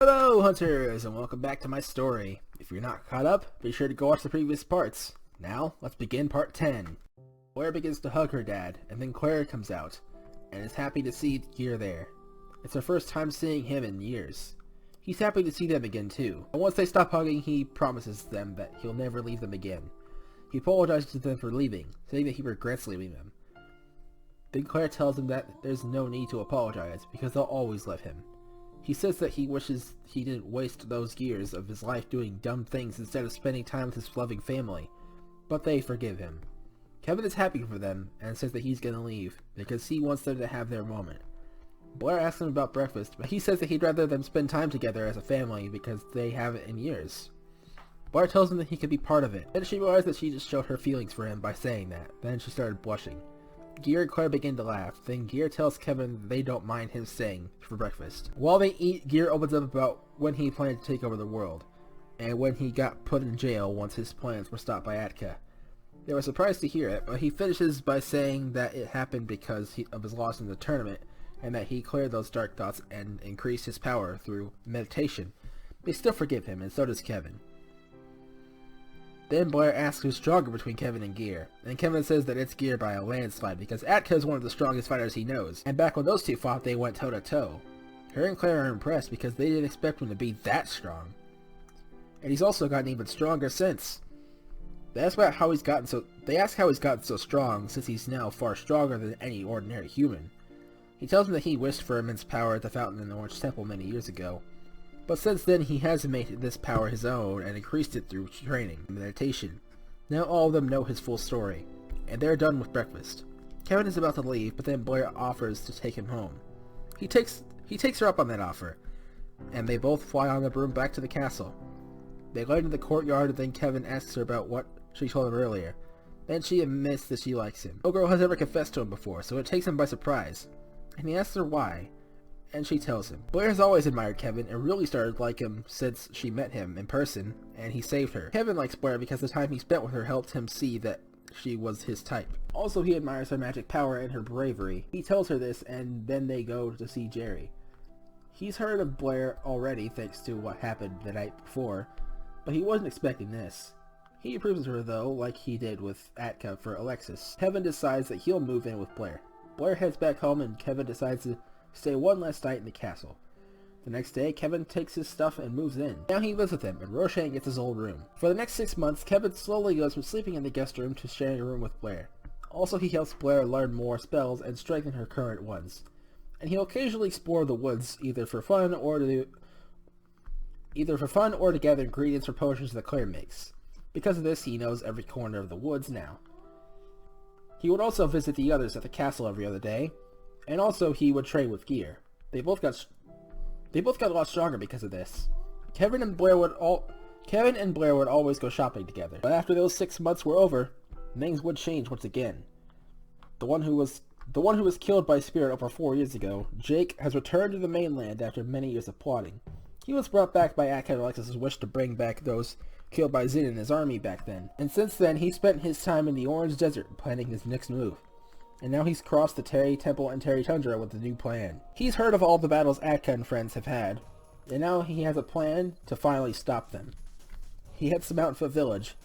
Hello hunters, and welcome back to my story. If you're not caught up, be sure to go watch the previous parts. Now, let's begin part 10. Blair begins to hug her dad, and then Claire comes out, and is happy to see Geer there. It's her first time seeing him in years. He's happy to see them again too, and once they stop hugging, he promises them that he'll never leave them again. He apologizes to them for leaving, saying that he regrets leaving them. Then Claire tells him that there's no need to apologize, because they'll always love him. He says that he wishes he didn't waste those years of his life doing dumb things instead of spending time with his loving family, but they forgive him. Kevin is happy for them and says that he's gonna leave because he wants them to have their moment. Blair asks him about breakfast, but he says that he'd rather them spend time together as a family because they haven't in years. Blair tells him that he could be part of it, and she realized that she just showed her feelings for him by saying that. Then she started blushing. Geer and Claire begin to laugh, then Geer tells Kevin they don't mind him staying for breakfast. While they eat, Geer opens up about when he planned to take over the world, and when he got put in jail once his plans were stopped by Atka. They were surprised to hear it, but he finishes by saying that it happened because of his loss in the tournament, and that he cleared those dark thoughts and increased his power through meditation. They still forgive him, and so does Kevin. Then Blair asks who's stronger between Kevin and Geer, and Kevin says that it's Geer by a landslide because Atka is one of the strongest fighters he knows, and back when those two fought they went toe to toe. Her and Claire are impressed because they didn't expect him to be that strong. And he's also gotten even stronger since. They ask how he's gotten so strong since he's now far stronger than any ordinary human. He tells them that he wished for immense power at the fountain in the Orange Temple many years ago. But since then, he has made this power his own and increased it through training and meditation. Now all of them know his full story, and they're done with breakfast. Kevin is about to leave, but then Blair offers to take him home. He takes her up on that offer, and they both fly on the broom back to the castle. They land in the courtyard, and then Kevin asks her about what she told him earlier. Then she admits that she likes him. No girl has ever confessed to him before, so it takes him by surprise. And he asks her why. And she tells him. Blair has always admired Kevin and really started to like him since she met him in person, and he saved her. Kevin likes Blair because the time he spent with her helped him see that she was his type. Also, he admires her magic power and her bravery. He tells her this, and then they go to see Jerry. He's heard of Blair already thanks to what happened the night before, but he wasn't expecting this. He approves of her though, like he did with Atka for Alexis. Kevin decides that he'll move in with Blair. Blair heads back home, and Kevin decides to stay one last night in the castle. The next day, Kevin takes his stuff and moves in. Now he lives with him, and Roshan gets his old room. For the next 6 months, Kevin slowly goes from sleeping in the guest room to sharing a room with Blair. Also, he helps Blair learn more spells and strengthen her current ones. And he'll occasionally explore the woods, either for fun or to gather ingredients for potions that Claire makes. Because of this, he knows every corner of the woods now. He would also visit the others at the castle every other day, and also he would train with Geer. They both got a lot stronger because of this. Kevin and Blair would always go shopping together. But after those 6 months were over, things would change once again. The one who was killed by Spirit over 4 years ago, Jake, has returned to the mainland after many years of plotting. He was brought back by Atka and Alexis' wish to bring back those killed by Zin and his army back then. And since then, he spent his time in the Orange Desert planning his next move. And now he's crossed the Terry Temple and Terry Tundra with a new plan. He's heard of all the battles Atka and friends have had, and now he has a plan to finally stop them. He heads to Mountainfoot Village,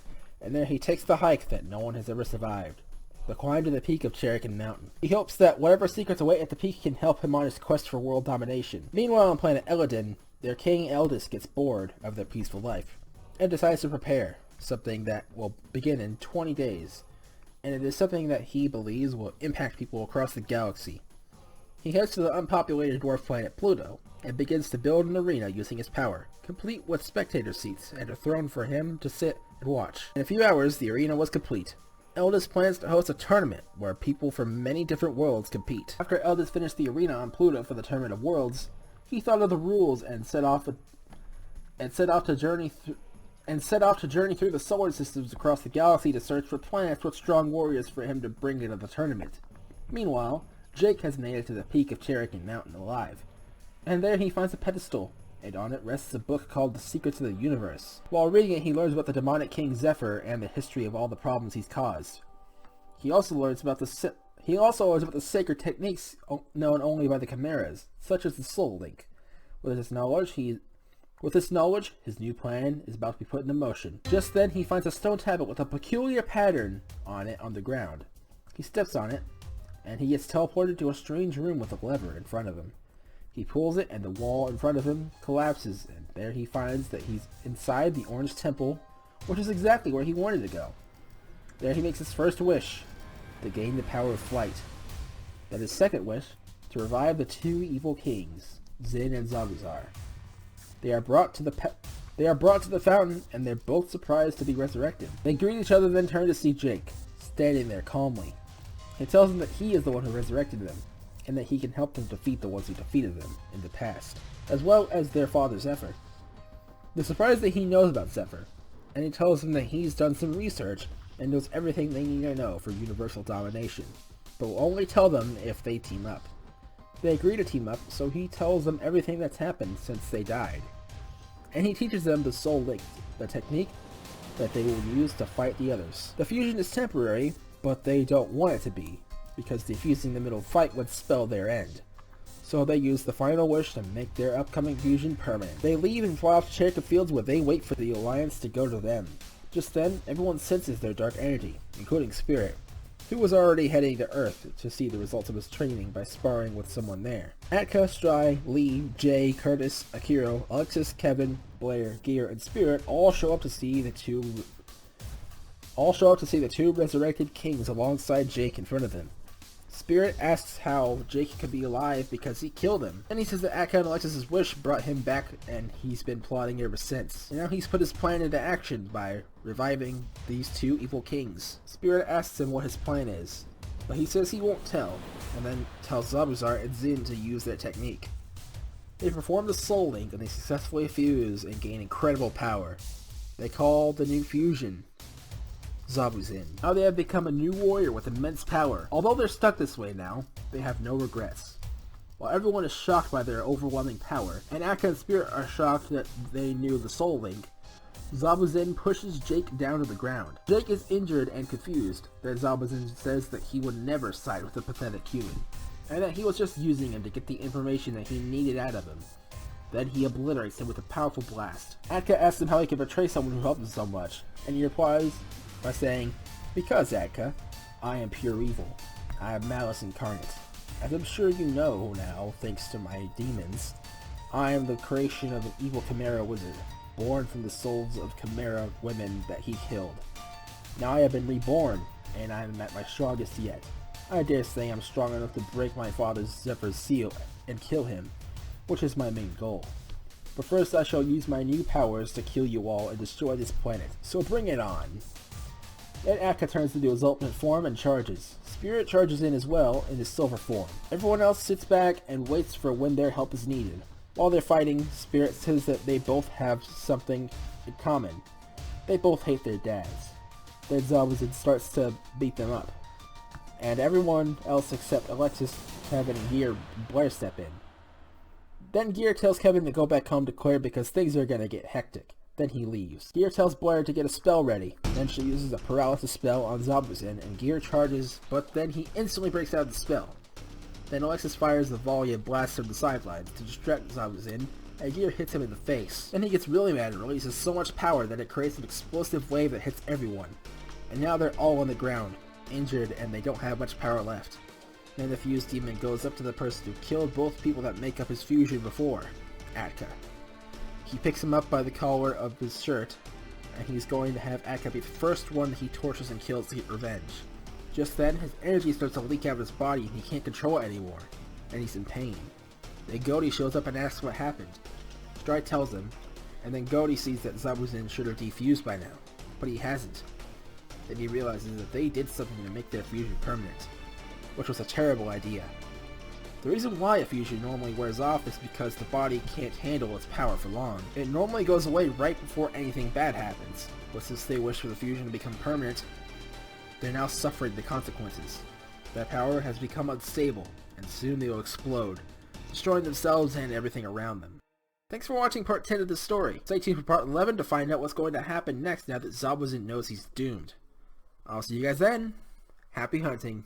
and there he takes the hike that no one has ever survived, the climb to the peak of Cherrican Mountain. He hopes that whatever secrets await at the peak can help him on his quest for world domination. Meanwhile on planet Eladin, their king Eldest gets bored of their peaceful life, and decides to prepare something that will begin in 20 days. And it is something that he believes will impact people across the galaxy. He heads to the unpopulated dwarf planet Pluto, and begins to build an arena using his power, complete with spectator seats and a throne for him to sit and watch. In a few hours, the arena was complete. Eldest plans to host a tournament where people from many different worlds compete. After Eldest finished the arena on Pluto for the Tournament of Worlds, he thought of the rules and set off to journey through the solar systems across the galaxy to search for planets with strong warriors for him to bring into the tournament. Meanwhile, Jake has made it to the peak of Cherrican Mountain alive, and there he finds a pedestal, and on it rests a book called The Secrets of the Universe. While reading it, he learns about the demonic king Zephyr and the history of all the problems he's caused. He also learns about the sacred techniques known only by the Chimeras, such as the Soul Link. With this knowledge, he With this knowledge, his new plan is about to be put into motion. Just then, he finds a stone tablet with a peculiar pattern on it on the ground. He steps on it, and he gets teleported to a strange room with a lever in front of him. He pulls it, and the wall in front of him collapses, and there he finds that he's inside the Orange Temple, which is exactly where he wanted to go. There he makes his first wish, to gain the power of flight. Then his second wish, to revive the two evil kings, Zin and Zabuzar. They are brought to the fountain, and they're both surprised to be resurrected. They greet each other, then turn to see Jake, standing there calmly. He tells them that he is the one who resurrected them, and that he can help them defeat the ones who defeated them in the past, as well as their father Zephyr. They're surprised that he knows about Zephyr, and he tells them that he's done some research and knows everything they need to know for universal domination, but will only tell them if they team up. They agree to team up, so he tells them everything that's happened since they died. And he teaches them the Soul Link, the technique that they will use to fight the others. The fusion is temporary, but they don't want it to be, because defusing the middle fight would spell their end. So they use the final wish to make their upcoming fusion permanent. They leave and fly off to Cherokee Fields where they wait for the Alliance to go to them. Just then, everyone senses their dark energy, including Spirit, who was already heading to Earth to see the results of his training by sparring with someone there. Atka, Stry, Lee, Jay, Curtis, Akiro, Alexis, Kevin, Blair, Geer, and Spirit all show up to see the two resurrected kings alongside Jake in front of them. Spirit asks how Jake could be alive because he killed him, and he says that Atka and Alexis' wish brought him back and he's been plotting ever since. And now he's put his plan into action by reviving these two evil kings. Spirit asks him what his plan is, but he says he won't tell, and then tells Zabuzar and Zin to use their technique. They perform the Soul Link and they successfully fuse and gain incredible power. They call the new fusion Zabuzin. Now they have become a new warrior with immense power. Although they're stuck this way now, they have no regrets. While everyone is shocked by their overwhelming power, and Atka and Spirit are shocked that they knew the Soul Link, Zabuzin pushes Jake down to the ground. Jake is injured and confused, then Zabuzin says that he would never side with a pathetic human, and that he was just using him to get the information that he needed out of him. Then he obliterates him with a powerful blast. Atka asks him how he can betray someone who helped him so much, and he replies by saying, "Because, Atka, I am pure evil. I am malice incarnate. As I'm sure you know now, thanks to my demons, I am the creation of an evil Chimera wizard, born from the souls of Chimera women that he killed. Now I have been reborn, and I am at my strongest yet. I dare say I'm strong enough to break my father Zephyr's seal and kill him, which is my main goal. But first I shall use my new powers to kill you all and destroy this planet, so bring it on." Then Atka turns into his ultimate form and charges. Spirit charges in as well in his silver form. Everyone else sits back and waits for when their help is needed. While they're fighting, Spirit says that they both have something in common. They both hate their dads. Then Zabuzin starts to beat them up. And everyone else except Alexis, Kevin, and Geer and Blair step in. Then Geer tells Kevin to go back home to Claire because things are gonna get hectic. Then he leaves. Geer tells Blair to get a spell ready. Then she uses a paralysis spell on Zabuzin, and Geer charges, but then he instantly breaks out of the spell. Then Alexis fires the volley of blasts from the sidelines to distract Zabuzin, and Geer hits him in the face. Then he gets really mad and releases so much power that it creates an explosive wave that hits everyone. And now they're all on the ground, injured, and they don't have much power left. Then the fused demon goes up to the person who killed both people that make up his fusion before, Atka. He picks him up by the collar of his shirt, and he's going to have Atka be the first one that he tortures and kills to get revenge. Just then, his energy starts to leak out of his body and he can't control it anymore, and he's in pain. Then Godi shows up and asks what happened. Stry tells him, and then Godi sees that Zabuzin should have defused by now, but he hasn't. Then he realizes that they did something to make their fusion permanent, which was a terrible idea. The reason why a fusion normally wears off is because the body can't handle its power for long. It normally goes away right before anything bad happens, but since they wish for the fusion to become permanent, they're now suffering the consequences. Their power has become unstable, and soon they will explode, destroying themselves and everything around them. Thanks for watching part 10 of this story. Stay tuned for part 11 to find out what's going to happen next now that Zabuzin knows he's doomed. I'll see you guys then. Happy hunting.